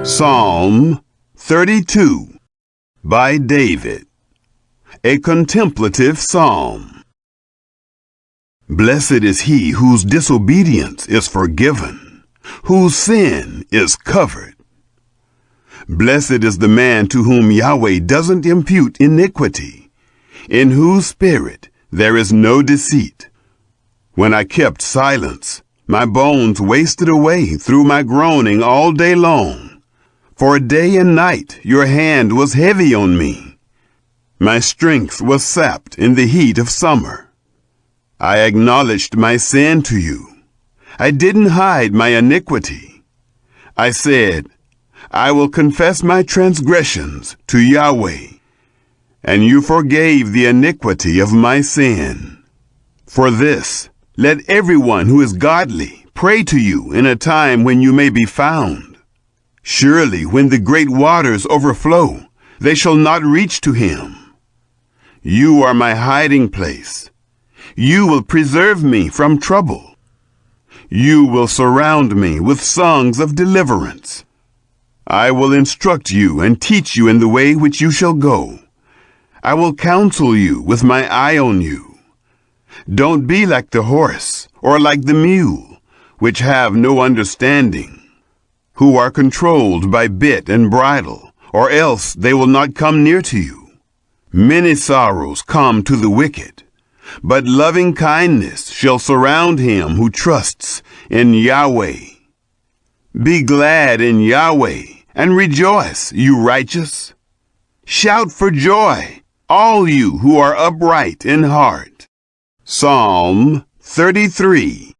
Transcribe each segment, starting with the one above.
Psalm 32 by David, a contemplative psalm. Blessed is he whose disobedience is forgiven, whose sin is covered. Blessed is the man to whom Yahweh doesn't impute iniquity, in whose spirit there is no deceit. When I kept silence, my bones wasted away through my groaning all day long. For day and night your hand was heavy on me. My strength was sapped in the heat of summer. I acknowledged my sin to you. I didn't hide my iniquity. I said, I will confess my transgressions to Yahweh, and you forgave the iniquity of my sin. For this, let everyone who is godly pray to you in a time when you may be found. Surely when the great waters overflow, they shall not reach to him. You are my hiding place. You will preserve me from trouble. You will surround me with songs of deliverance. I will instruct you and teach you in the way which you shall go. I will counsel you with my eye on you. Don't be like the horse or like the mule, which have no understanding, who are controlled by bit and bridle, or else they will not come near to you. Many sorrows come to the wicked, but loving kindness shall surround him who trusts in Yahweh. Be glad in Yahweh and rejoice, you righteous. Shout for joy, all you who are upright in heart. Psalm 33.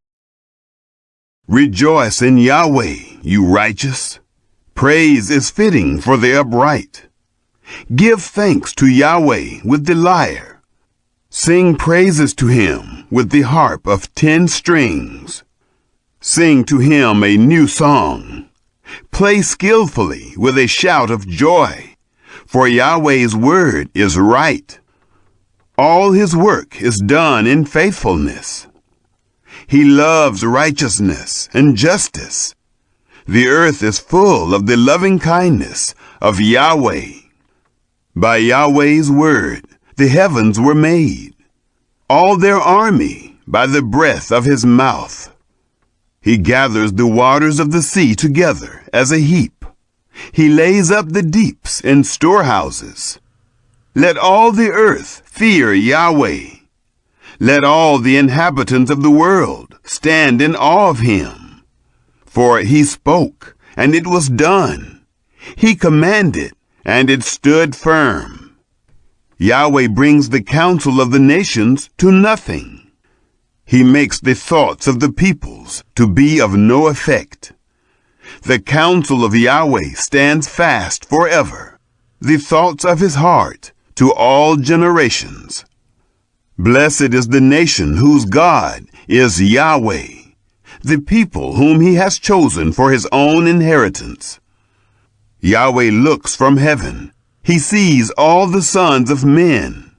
Rejoice in Yahweh, you righteous. Praise is fitting for the upright. Give thanks to Yahweh with the lyre. Sing praises to him with the harp of 10 strings. Sing to him a new song. Play skillfully with a shout of joy, for Yahweh's word is right. All his work is done in faithfulness. He loves righteousness and justice. The earth is full of the loving kindness of Yahweh. By Yahweh's word, the heavens were made, all their army by the breath of his mouth. He gathers the waters of the sea together as a heap. He lays up the deeps in storehouses. Let all the earth fear Yahweh. Let all the inhabitants of the world stand in awe of him. For he spoke, and it was done. He commanded, and it stood firm. Yahweh brings the counsel of the nations to nothing. He makes the thoughts of the peoples to be of no effect. The counsel of Yahweh stands fast forever, the thoughts of his heart to all generations. Blessed is the nation whose God is Yahweh, the people whom he has chosen for his own inheritance. Yahweh looks from heaven. He sees all the sons of men.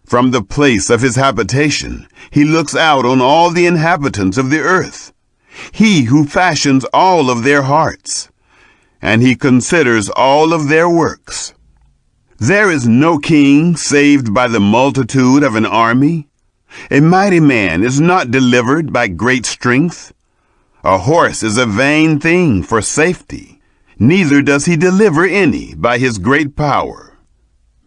From the place of his habitation, he looks out on all the inhabitants of the earth. He who fashions all of their hearts, and he considers all of their works. There is no king saved by the multitude of an army. A mighty man is not delivered by great strength. A horse is a vain thing for safety, neither does he deliver any by his great power.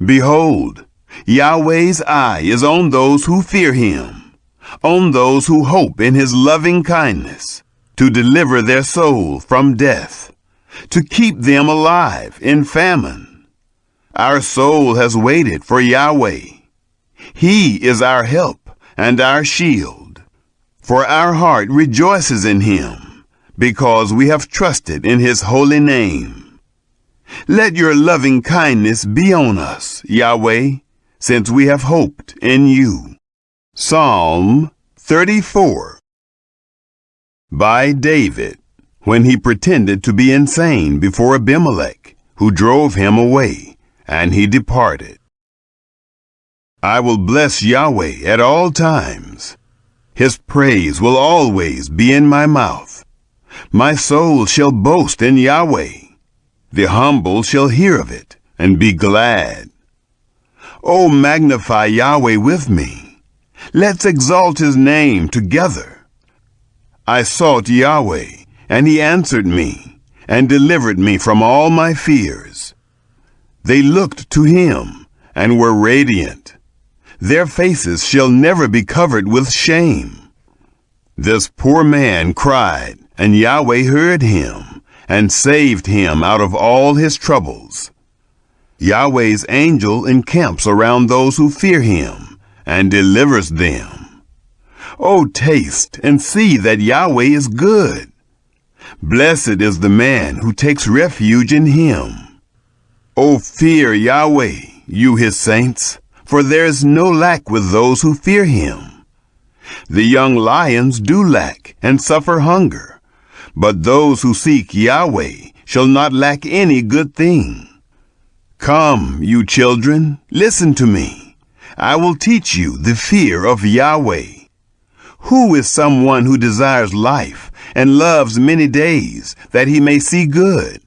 Behold, Yahweh's eye is on those who fear him, on those who hope in his loving kindness, to deliver their soul from death, to keep them alive in famine. Our soul has waited for Yahweh. He is our help and our shield. For our heart rejoices in him, because we have trusted in his holy name. Let your loving kindness be on us, Yahweh, since we have hoped in you. Psalm 34 by David, when he pretended to be insane before Abimelech, who drove him away. And he departed. I will bless Yahweh at all times. His praise will always be in my mouth. My soul shall boast in Yahweh. The humble shall hear of it and be glad. O magnify Yahweh with me. Let's exalt his name together. I sought Yahweh, and he answered me, and delivered me from all my fears. They looked to him, and were radiant. Their faces shall never be covered with shame. This poor man cried, and Yahweh heard him, and saved him out of all his troubles. Yahweh's angel encamps around those who fear him, and delivers them. O taste and see that Yahweh is good. Blessed is the man who takes refuge in him. O fear Yahweh, you his saints, for there is no lack with those who fear him. The young lions do lack and suffer hunger, but those who seek Yahweh shall not lack any good thing. Come, you children, listen to me. I will teach you the fear of Yahweh. Who is someone who desires life and loves many days, that he may see good?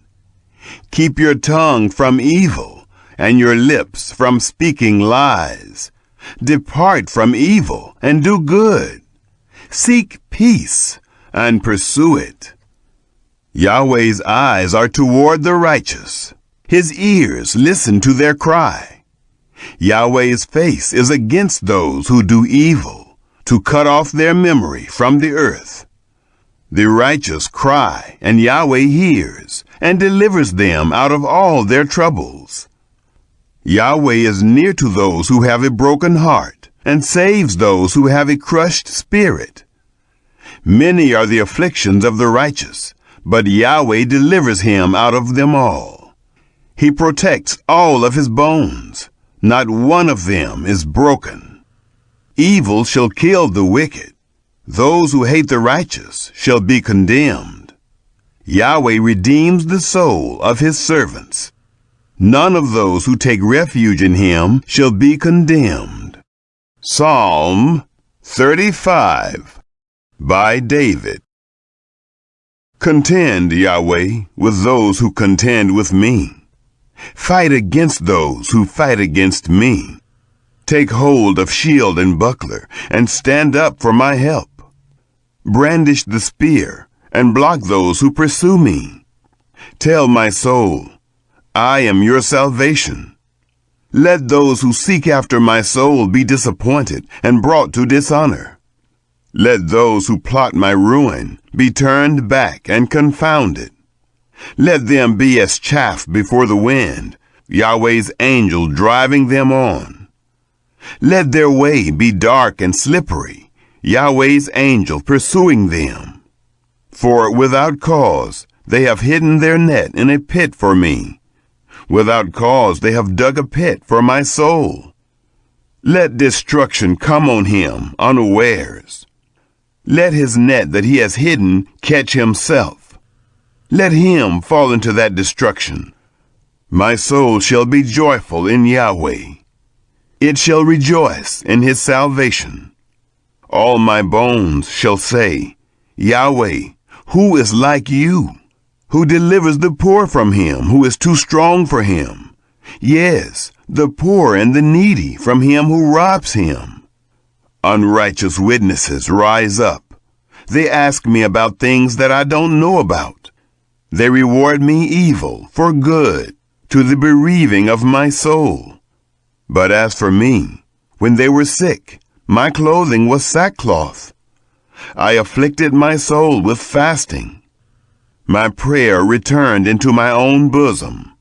Keep your tongue from evil, and your lips from speaking lies. Depart from evil and do good. Seek peace and pursue it. Yahweh's eyes are toward the righteous. His ears listen to their cry. Yahweh's face is against those who do evil, to cut off their memory from the earth. The righteous cry, and Yahweh hears, and delivers them out of all their troubles. Yahweh is near to those who have a broken heart, and saves those who have a crushed spirit. Many are the afflictions of the righteous, but Yahweh delivers him out of them all. He protects all of his bones. Not one of them is broken. Evil shall kill the wicked. Those who hate the righteous shall be condemned. Yahweh redeems the soul of his servants. None of those who take refuge in him shall be condemned. Psalm 35 by David. Contend, Yahweh, with those who contend with me. Fight against those who fight against me. Take hold of shield and buckler, and stand up for my help. Brandish the spear, and block those who pursue me. Tell my soul, I am your salvation. Let those who seek after my soul be disappointed and brought to dishonor. Let those who plot my ruin be turned back and confounded. Let them be as chaff before the wind, Yahweh's angel driving them on. Let their way be dark and slippery, Yahweh's angel pursuing them. For without cause they have hidden their net in a pit for me. Without cause they have dug a pit for my soul. Let destruction come on him unawares. Let his net that he has hidden catch himself. Let him fall into that destruction. My soul shall be joyful in Yahweh. It shall rejoice in his salvation. All my bones shall say, Yahweh, who is like you? Who delivers the poor from him who is too strong for him? Yes, the poor and the needy from him who robs him. Unrighteous witnesses rise up. They ask me about things that I don't know about. They reward me evil for good, to the bereaving of my soul. But as for me, when they were sick, my clothing was sackcloth. I afflicted my soul with fasting. My prayer returned into my own bosom.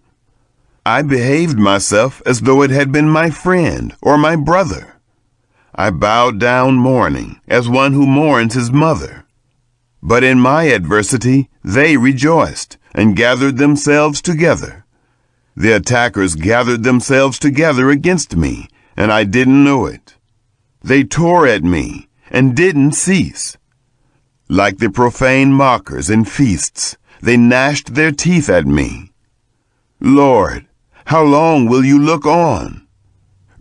I behaved myself as though it had been my friend or my brother. I bowed down mourning as one who mourns his mother. But in my adversity they rejoiced and gathered themselves together. The attackers gathered themselves together against me, and I didn't know it. They tore at me and didn't cease. Like the profane mockers in feasts, they gnashed their teeth at me. Lord, how long will you look on?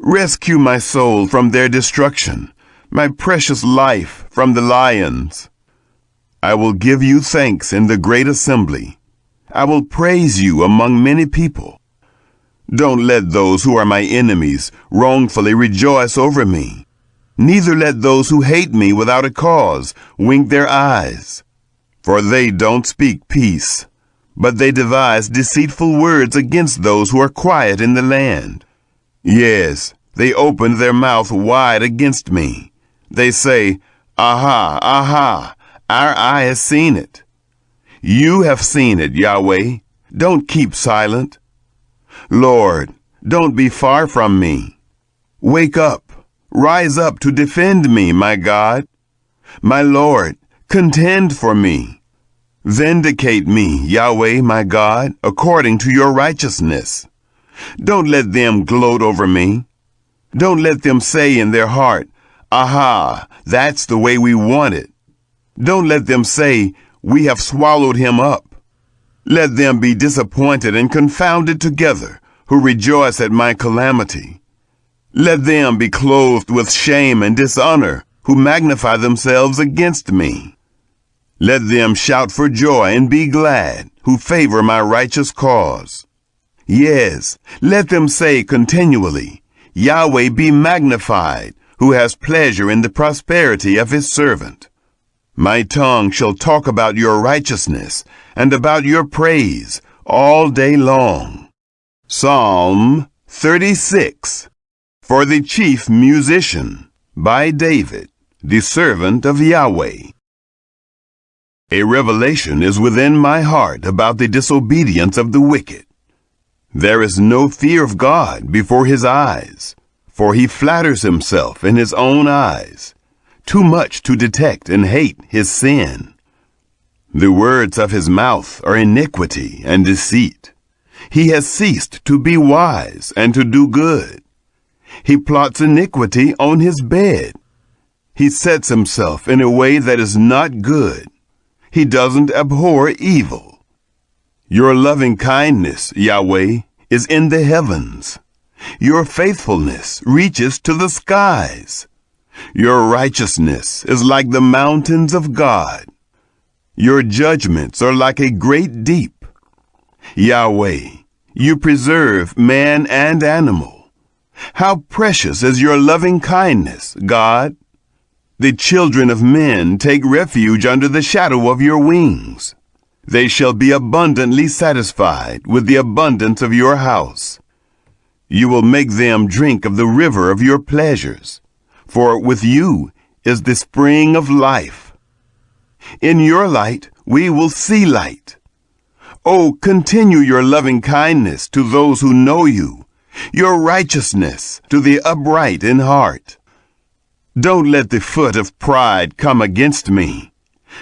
Rescue my soul from their destruction, my precious life from the lions. I will give you thanks in the great assembly. I will praise you among many people. Don't let those who are my enemies wrongfully rejoice over me. Neither let those who hate me without a cause wink their eyes. For they don't speak peace, but they devise deceitful words against those who are quiet in the land. Yes, they opened their mouth wide against me. They say, Aha, aha, our eye has seen it. You have seen it, Yahweh. Don't keep silent. Lord, don't be far from me. Wake up, rise up to defend me, my God. My Lord, contend for me. Vindicate me, Yahweh, my God, according to your righteousness. Don't let them gloat over me. Don't let them say in their heart, Aha, that's the way we want it. Don't let them say, We have swallowed him up. Let them be disappointed and confounded together, who rejoice at my calamity. Let them be clothed with shame and dishonor, who magnify themselves against me. Let them shout for joy and be glad, who favor my righteous cause. Yes, let them say continually, Yahweh be magnified, who has pleasure in the prosperity of his servant. My tongue shall talk about your righteousness and about your praise all day long. Psalm 36. For the chief musician, by David, the servant of Yahweh. A revelation is within my heart about the disobedience of the wicked. There is no fear of God before his eyes, for he flatters himself in his own eyes, too much to detect and hate his sin. The words of his mouth are iniquity and deceit. He has ceased to be wise and to do good. He plots iniquity on his bed. He sets himself in a way that is not good. He doesn't abhor evil. Your loving kindness, Yahweh, is in the heavens. Your faithfulness reaches to the skies. Your righteousness is like the mountains of God. Your judgments are like a great deep. Yahweh, you preserve man and animal. How precious is your loving kindness, God! The children of men take refuge under the shadow of your wings. They shall be abundantly satisfied with the abundance of your house. You will make them drink of the river of your pleasures, for with you is the spring of life. In your light we will see light. Oh, continue your loving kindness to those who know you, your righteousness to the upright in heart. Don't let the foot of pride come against me.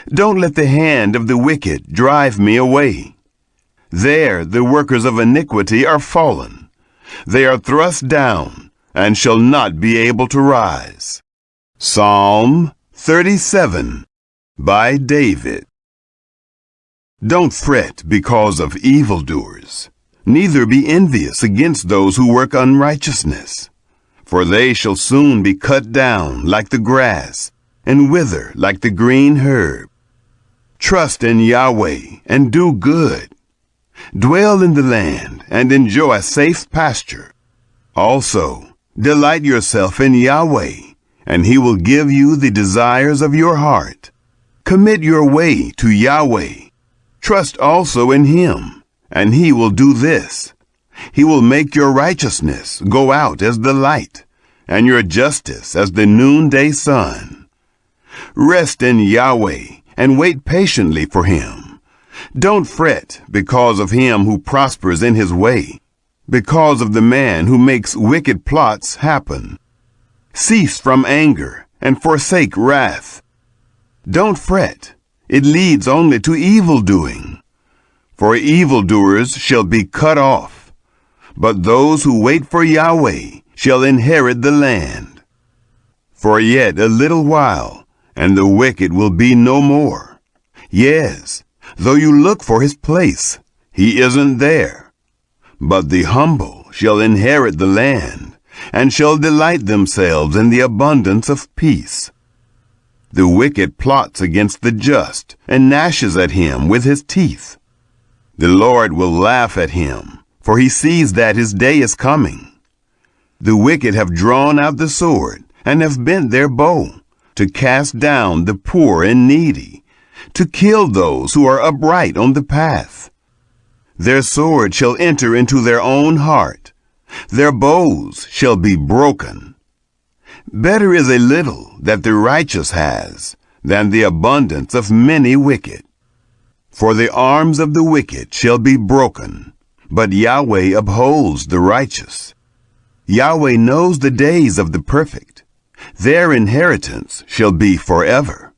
Don't let the hand of the wicked drive me away. There the workers of iniquity are fallen. They are thrust down and shall not be able to rise. Psalm 37, by David. Don't fret because of evildoers, neither be envious against those who work unrighteousness. For they shall soon be cut down like the grass, and wither like the green herb. Trust in Yahweh and do good. Dwell in the land and enjoy safe pasture. Also, delight yourself in Yahweh, and he will give you the desires of your heart. Commit your way to Yahweh. Trust also in him, and he will do this. He will make your righteousness go out as the light, and your justice as the noonday sun. Rest in Yahweh, and wait patiently for him. Don't fret because of him who prospers in his way, because of the man who makes wicked plots happen. Cease from anger, and forsake wrath. Don't fret, it leads only to evil-doing. For evildoers shall be cut off. But those who wait for Yahweh shall inherit the land. For yet a little while, and the wicked will be no more. Yes, though you look for his place, he isn't there. But the humble shall inherit the land, and shall delight themselves in the abundance of peace. The wicked plots against the just, and gnashes at him with his teeth. The Lord will laugh at him, for he sees that his day is coming. The wicked have drawn out the sword and have bent their bow to cast down the poor and needy, to kill those who are upright on the path. Their sword shall enter into their own heart. Their bows shall be broken. Better is a little that the righteous has than the abundance of many wicked. For the arms of the wicked shall be broken, but Yahweh upholds the righteous. Yahweh knows the days of the perfect. Their inheritance shall be forever.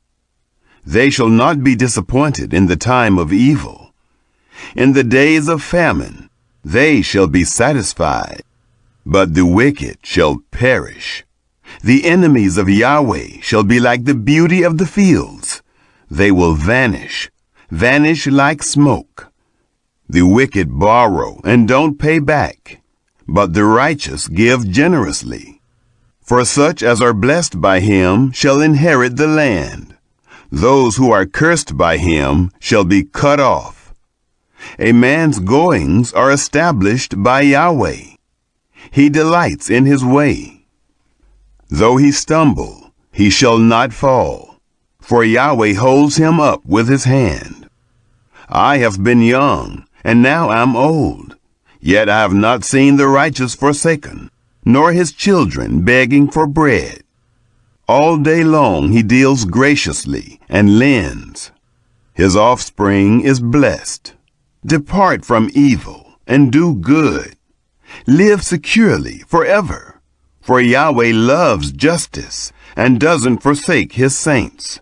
They shall not be disappointed in the time of evil. In the days of famine, they shall be satisfied, but the wicked shall perish. The enemies of Yahweh shall be like the beauty of the fields. They will vanish, vanish like smoke. The wicked borrow and don't pay back, but the righteous give generously. For such as are blessed by him shall inherit the land. Those who are cursed by him shall be cut off. A man's goings are established by Yahweh. He delights in his way. Though he stumble, he shall not fall, for Yahweh holds him up with his hand. I have been young, and now am old, yet I have not seen the righteous forsaken, nor his children begging for bread. All day long he deals graciously and lends. His offspring is blessed. Depart from evil and do good. Live securely forever. For Yahweh loves justice and doesn't forsake his saints.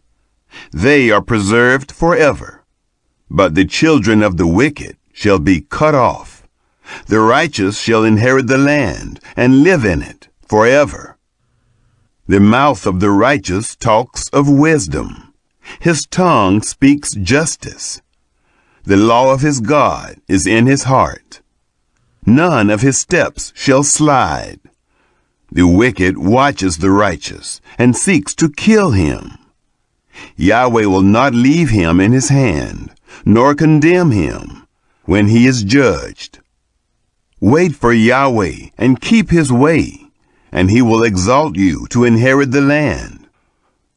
They are preserved forever. But the children of the wicked shall be cut off. The righteous shall inherit the land and live in it forever. The mouth of the righteous talks of wisdom. His tongue speaks justice. The law of his God is in his heart. None of his steps shall slide. The wicked watches the righteous and seeks to kill him. Yahweh will not leave him in his hand, nor condemn him when he is judged. Wait for Yahweh and keep his way, and he will exalt you to inherit the land.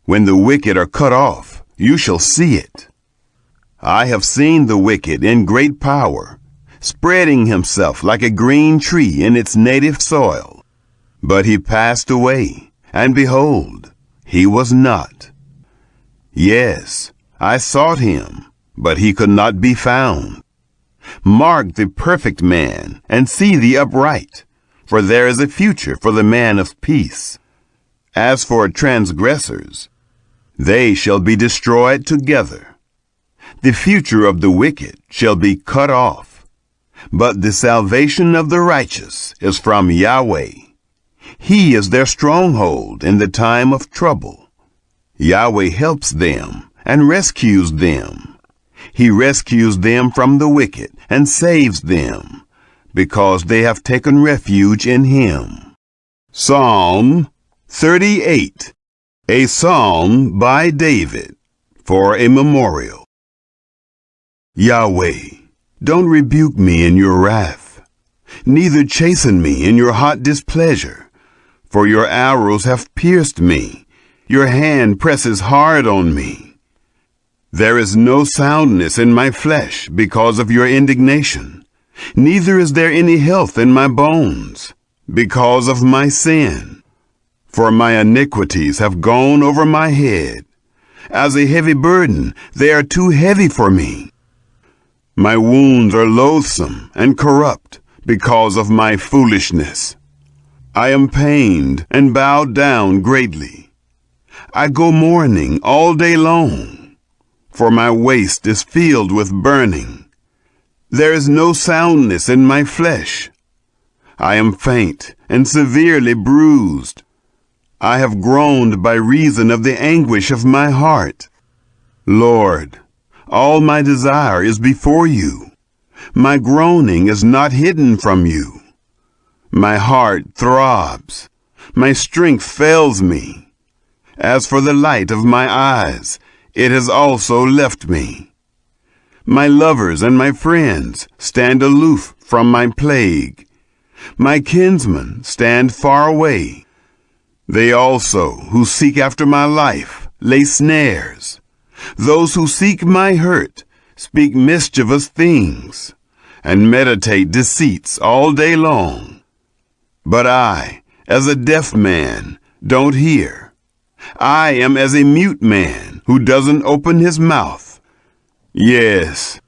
When the wicked are cut off, you shall see it. I have seen the wicked in great power, spreading himself like a green tree in its native soil. But he passed away, and behold, he was not. Yes, I sought him, but he could not be found. Mark the perfect man, and see the upright, for there is a future for the man of peace. As for transgressors, they shall be destroyed together. The future of the wicked shall be cut off, but the salvation of the righteous is from Yahweh. He is their stronghold in the time of trouble. Yahweh helps them and rescues them. He rescues them from the wicked and saves them, because they have taken refuge in him. Psalm 38, a psalm by David, for a memorial. Yahweh, don't rebuke me in your wrath, neither chasten me in your hot displeasure. For your arrows have pierced me. Your hand presses hard on me. There is no soundness in my flesh because of your indignation. Neither is there any health in my bones because of my sin. For my iniquities have gone over my head. As a heavy burden, they are too heavy for me. My wounds are loathsome and corrupt because of my foolishness. I am pained and bowed down greatly. I go mourning all day long, for my waist is filled with burning. There is no soundness in my flesh. I am faint and severely bruised. I have groaned by reason of the anguish of my heart. Lord, all my desire is before you. My groaning is not hidden from you. My heart throbs. My strength fails me. As for the light of my eyes, it has also left me. My lovers and my friends stand aloof from my plague. My kinsmen stand far away. They also who seek after my life lay snares. Those who seek my hurt speak mischievous things, and meditate deceits all day long. But I, as a deaf man, don't hear. I am as a mute man who doesn't open his mouth. Yes,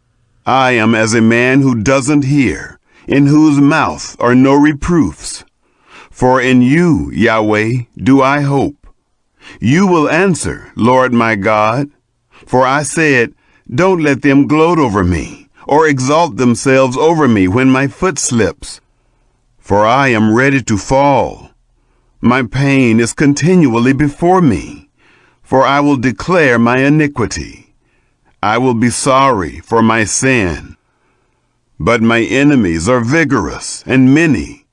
I am as a man who doesn't hear, in whose mouth are no reproofs. For in you, Yahweh, do I hope. You will answer, Lord my God. For I said, don't let them gloat over me, or exalt themselves over me when my foot slips. For I am ready to fall. My pain is continually before me, for I will declare my iniquity. I will be sorry for my sin. But my enemies are vigorous and many.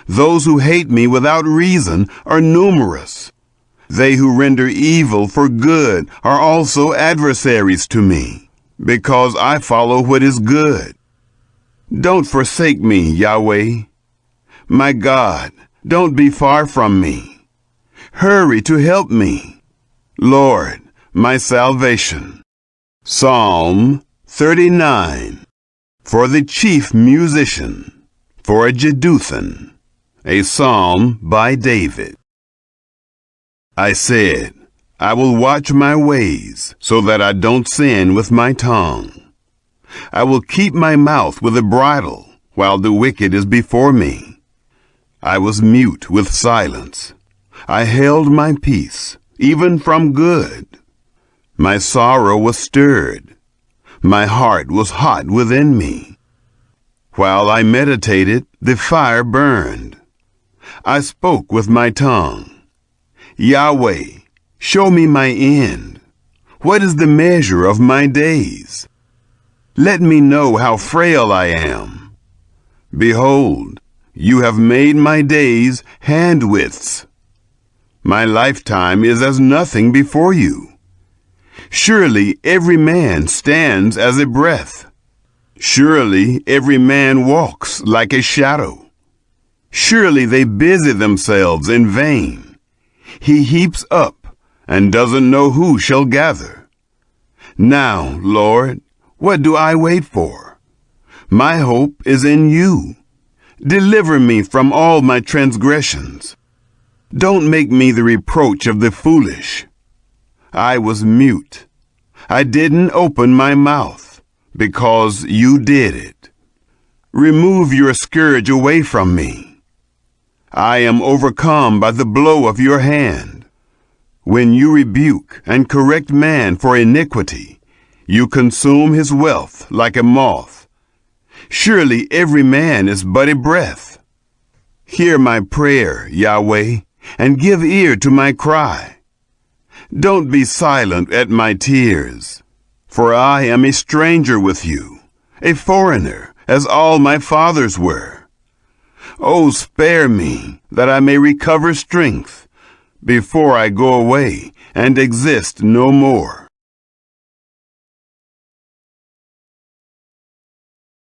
Those who hate me without reason are numerous. They who render evil for good are also adversaries to me, because I follow what is good. Don't forsake me, Yahweh. My God, don't be far from me. Hurry to help me. Lord, my salvation. Psalm 39. For the chief musician, for a Jeduthun, a psalm by David. I said, I will watch my ways so that I don't sin with my tongue. I will keep my mouth with a bridle while the wicked is before me. I was mute with silence. I held my peace, even from good. My sorrow was stirred. My heart was hot within me. While I meditated, the fire burned. I spoke with my tongue. Yahweh, show me my end. What is the measure of my days? Let me know how frail I am. Behold, you have made my days handwidths. My lifetime is as nothing before you. Surely every man stands as a breath. Surely every man walks like a shadow. Surely they busy themselves in vain. He heaps up and doesn't know who shall gather. Now, Lord, what do I wait for? My hope is in you. Deliver me from all my transgressions. Don't make me the reproach of the foolish. I was mute. I didn't open my mouth, because you did it. Remove your scourge away from me. I am overcome by the blow of your hand. When you rebuke and correct man for iniquity, you consume his wealth like a moth. Surely every man is but a breath. Hear my prayer, Yahweh, and give ear to my cry. Don't be silent at my tears, for I am a stranger with you, a foreigner, as all my fathers were. Oh, spare me, that I may recover strength, before I go away and exist no more.